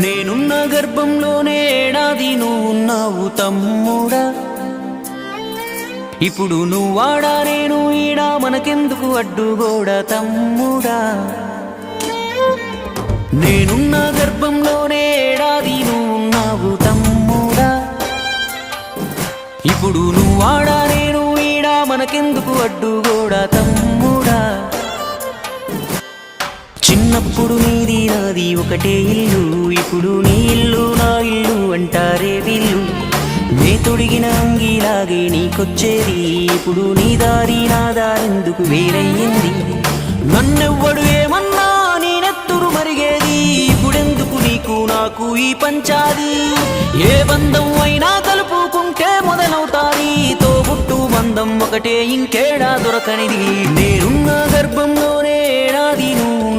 నేనున్న గర్భంలోనే ఏడాది నువ్వున్నావు తమ్ముడా. ఇప్పుడు నువ్వాడా నేను ఈడా, మనకెందుకు అడ్డుగోడా తమ్ముడా. నేనున్న గర్భంలోనే ఏడాది నువ్వున్నావు తమ్ముడా. ఇప్పుడు నువ్వాడా నేను ఈడా, మనకెందుకు అడ్డుగోడా తమ్ముడా. చిన్నప్పుడు నీది నాది ఒకటే ఇల్లు, ఇప్పుడు నీ ఇల్లు నా ఇల్లు అంటారే వీళ్ళు. నే తొడిగిన అంగీలాగే నీకొచ్చేది, ఇప్పుడు నీ దారి నా దారెందుకు వేరయ్యింది. నన్నెవ్వడు ఏమన్నా నీ నెత్తురు మరిగేది, ఇప్పుడెందుకు నీకు నాకు ఈ పంచాది. ఏ బంధం అయినా కలుపుకుంటే మొదలవుతాది, తోబుట్టు బంధం ఒకటే ఇంకేడా దొరకనిది. నేనున్న గర్భంలోనే ఏడాది నువ్వు